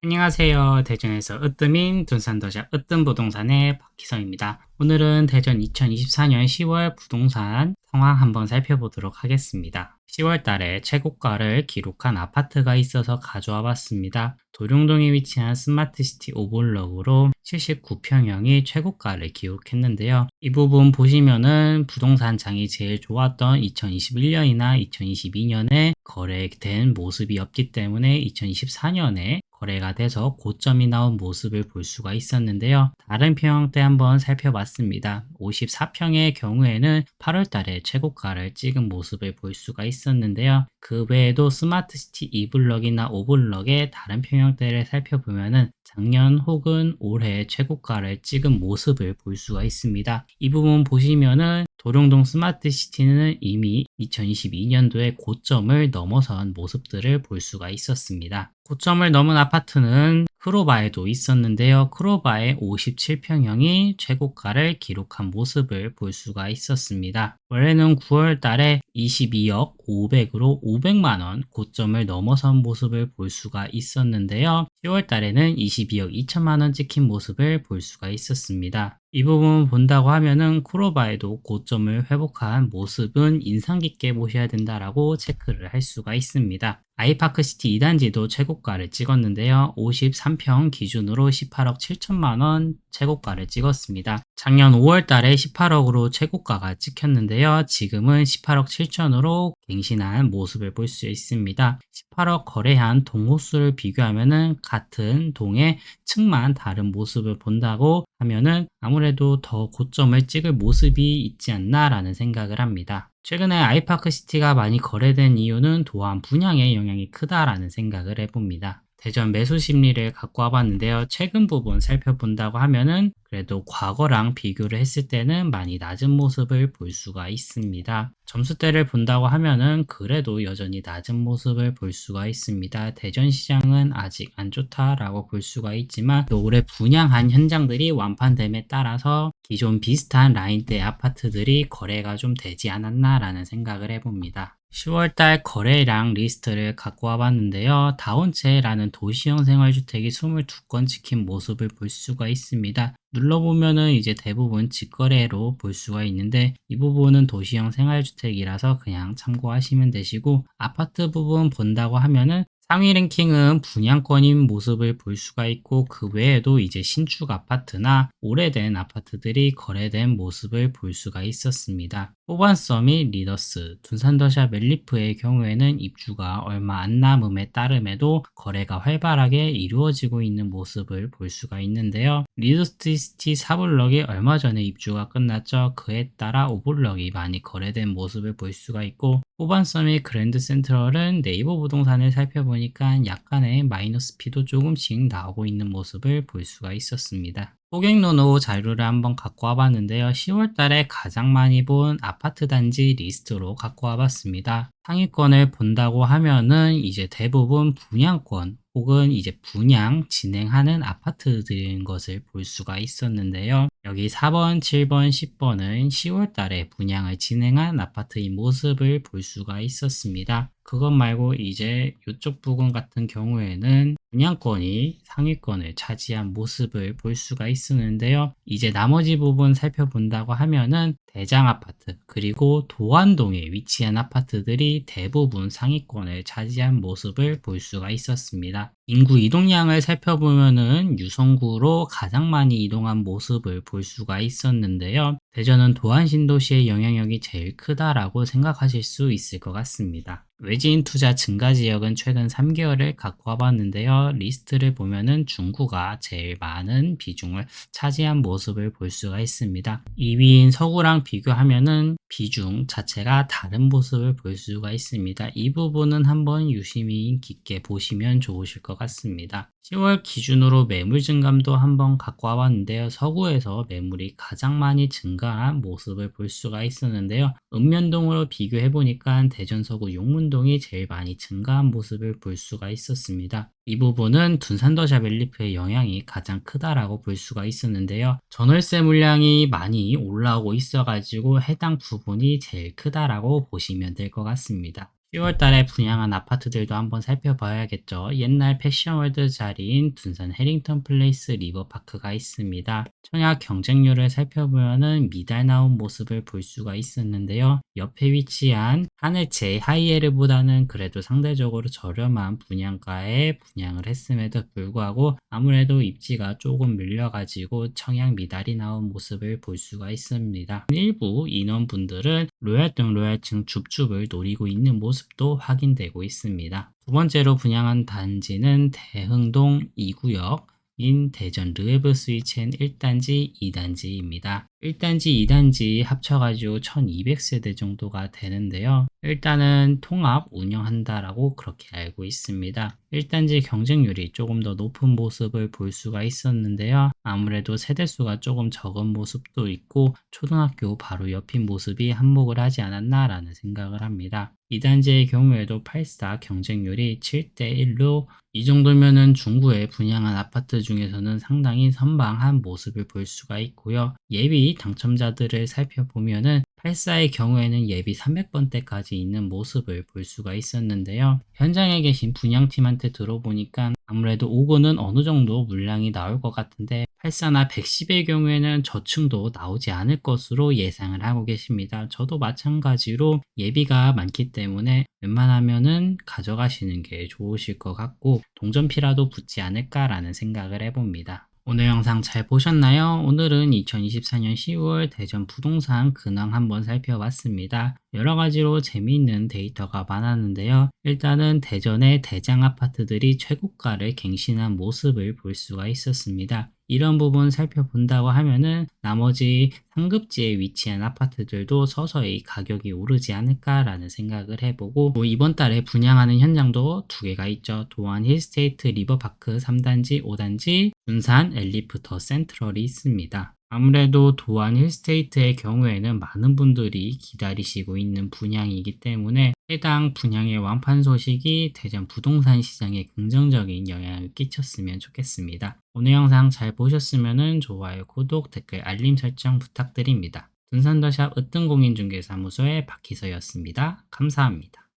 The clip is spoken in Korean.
안녕하세요. 대전에서 으뜸인 둔산더샵 으뜸부동산의 박희성입니다. 오늘은 대전 2024년 10월 부동산 상황 한번 살펴보도록 하겠습니다. 10월 달에 최고가를 기록한 아파트가 있어서 가져와 봤습니다. 도룡동에 위치한 스마트시티 오블럭으로 79평형이 최고가를 기록했는데요. 이 부분 보시면은 부동산 장이 제일 좋았던 2021년이나 2022년에 거래된 모습이 없기 때문에 2024년에 거래가 돼서 고점이 나온 모습을 볼 수가 있었는데요. 다른 평형대 한번 살펴봤습니다. 54평의 경우에는 8월 달에 최고가를 찍은 모습을 볼 수가 있었는데요. 그 외에도 스마트시티 2블럭이나 5블럭의 다른 평형대를 살펴보면은 작년 혹은 올해 최고가를 찍은 모습을 볼 수가 있습니다. 이 부분 보시면은 도룡동 스마트시티는 이미 2022년도에 고점을 넘어선 모습들을 볼 수가 있었습니다. 고점을 넘은 아파트는 크로바에도 있었는데요. 크로바의 57평형이 최고가를 기록한 모습을 볼 수가 있었습니다. 원래는 9월 달에 22억 500으로 500만원 고점을 넘어선 모습을 볼 수가 있었는데요. 10월 달에는 22억 2천만원 찍힌 모습을 볼 수가 있었습니다. 이 부분 본다고 하면은 크로바에도 고점을 회복한 모습은 인상 깊게 보셔야 된다라고 체크를 할 수가 있습니다. 아이파크시티 2단지도 최고가를 찍었는데요. 53평 기준으로 18억 7천만원 최고가를 찍었습니다. 작년 5월 달에 18억으로 최고가가 찍혔는데요. 지금은 18억 7천으로 갱신한 모습을 볼 수 있습니다. 18억 거래한 동호수를 비교하면은 같은 동의 층만 다른 모습을 본다고 하면은 아무래도 더 고점을 찍을 모습이 있지 않나라는 생각을 합니다. 최근에 아이파크시티가 많이 거래된 이유는 또한 분양의 영향이 크다라는 생각을 해봅니다. 대전 매수 심리를 갖고 와봤는데요. 최근 부분 살펴본다고 하면은 그래도 과거랑 비교를 했을 때는 많이 낮은 모습을 볼 수가 있습니다. 점수대를 본다고 하면은 그래도 여전히 낮은 모습을 볼 수가 있습니다. 대전 시장은 아직 안 좋다라고 볼 수가 있지만 또 올해 분양한 현장들이 완판됨에 따라서 기존 비슷한 라인대 아파트들이 거래가 좀 되지 않았나라는 생각을 해봅니다. 10월달 거래량 리스트를 갖고 와봤는데요. 다운체라는 도시형 생활주택이 22건 찍힌 모습을 볼 수가 있습니다. 눌러보면은 이제 대부분 직거래로 볼 수가 있는데 이 부분은 도시형 생활주택이라서 그냥 참고하시면 되시고, 아파트 부분 본다고 하면은 상위 랭킹은 분양권인 모습을 볼 수가 있고, 그 외에도 이제 신축 아파트나 오래된 아파트들이 거래된 모습을 볼 수가 있었습니다. 호반서 및 리더스, 둔산더샵 멜리프의 경우에는 입주가 얼마 안 남음에 따름에도 거래가 활발하게 이루어지고 있는 모습을 볼 수가 있는데요. 리더스시티 4블럭이 얼마 전에 입주가 끝났죠. 그에 따라 5블럭이 많이 거래된 모습을 볼 수가 있고, 호반서 및 그랜드 센트럴은 네이버 부동산을 살펴보니까 약간의 마이너스 피도 조금씩 나오고 있는 모습을 볼 수가 있었습니다. 고객노노 자료를 한번 갖고 와봤는데요. 10월 달에 가장 많이 본 아파트 단지 리스트로 갖고 와봤습니다. 상위권을 본다고 하면은 이제 대부분 분양권 혹은 이제 분양 진행하는 아파트들인 것을 볼 수가 있었는데요. 여기 4번, 7번, 10번은 10월 달에 분양을 진행한 아파트의 모습을 볼 수가 있었습니다. 그것 말고 이제 이쪽 부분 같은 경우에는 분양권이 상위권을 차지한 모습을 볼 수가 있었는데요. 이제 나머지 부분 살펴본다고 하면은 대장 아파트 그리고 도안동에 위치한 아파트들이 대부분 상위권을 차지한 모습을 볼 수가 있었습니다. 인구 이동량을 살펴보면은 유성구로 가장 많이 이동한 모습을 볼 수가 있었는데요. 대전은 도안 신도시의 영향력이 제일 크다라고 생각하실 수 있을 것 같습니다. 외지인 투자 증가 지역은 최근 3개월을 갖고 와봤는데요. 리스트를 보면은 중구가 제일 많은 비중을 차지한 모습을 볼 수가 있습니다. 2위인 서구랑 비교하면은 비중 자체가 다른 모습을 볼 수가 있습니다. 이 부분은 한번 유심히 깊게 보시면 좋으실 것 같습니다. 10월 기준으로 매물 증감도 한번 갖고 와봤는데요. 서구에서 매물이 가장 많이 증가한 모습을 볼 수가 있었는데요. 읍면동으로 비교해보니까 대전 서구 용문동이 제일 많이 증가한 모습을 볼 수가 있었습니다. 이 부분은 둔산더샵 멜리프의 영향이 가장 크다라고 볼 수가 있었는데요. 전월세 물량이 많이 올라오고 있어가지고 해당 부분이 제일 크다라고 보시면 될 것 같습니다. 10월 달에 분양한 아파트들도 한번 살펴봐야겠죠. 옛날 패션월드 자리인 둔산 해링턴 플레이스 리버파크가 있습니다. 청약 경쟁률을 살펴보면은 미달 나온 모습을 볼 수가 있었는데요. 옆에 위치한 하늘채 하이에르보다는 그래도 상대적으로 저렴한 분양가에 분양을 했음에도 불구하고 아무래도 입지가 조금 밀려가지고 청약 미달이 나온 모습을 볼 수가 있습니다. 일부 인원분들은 로얄등 로얄층 줍줍을 노리고 있는 모습도 확인되고 있습니다. 두 번째로 분양한 단지는 대흥동 2구역 인 대전 르웨브 스위첸 1단지, 2단지입니다. 1단지, 2단지 합쳐가지고 1200세대 정도가 되는데요. 일단은 통합 운영한다라고 그렇게 알고 있습니다. 1단지 경쟁률이 조금 더 높은 모습을 볼 수가 있었는데요. 아무래도 세대수가 조금 적은 모습도 있고 초등학교 바로 옆인 모습이 한몫을 하지 않았나라는 생각을 합니다. 2단지의 경우에도 84 경쟁률이 7대1로 이 정도면은 중구에 분양한 아파트 중에서는 상당히 선방한 모습을 볼 수가 있고요. 예비 당첨자들을 살펴보면은 84의 경우에는 예비 300번대까지 있는 모습을 볼 수가 있었는데요. 현장에 계신 분양팀한테 들어보니까 아무래도 5구는 어느 정도 물량이 나올 것 같은데 84나 110의 경우에는 저층도 나오지 않을 것으로 예상을 하고 계십니다. 저도 마찬가지로 예비가 많기 때문에 웬만하면은 가져가시는 게 좋으실 것 같고 동전피라도 붙지 않을까라는 생각을 해봅니다. 오늘 영상 잘 보셨나요? 오늘은 2024년 10월 대전 부동산 근황 한번 살펴봤습니다. 여러 가지로 재미있는 데이터가 많았는데요. 일단은 대전의 대장 아파트들이 최고가를 갱신한 모습을 볼 수가 있었습니다. 이런 부분 살펴본다고 하면은 나머지 상급지에 위치한 아파트들도 서서히 가격이 오르지 않을까라는 생각을 해보고 이번 달에 분양하는 현장도 두 개가 있죠. 도안 힐스테이트 리버파크 3단지, 5단지, 둔산 엘리프 더 센트럴이 있습니다. 아무래도 도안 힐스테이트의 경우에는 많은 분들이 기다리시고 있는 분양이기 때문에 해당 분양의 완판 소식이 대전 부동산 시장에 긍정적인 영향을 끼쳤으면 좋겠습니다. 오늘 영상 잘 보셨으면 좋아요, 구독, 댓글, 알림 설정 부탁드립니다. 둔산더샵 으뜸공인중개사무소의 박희서였습니다. 감사합니다.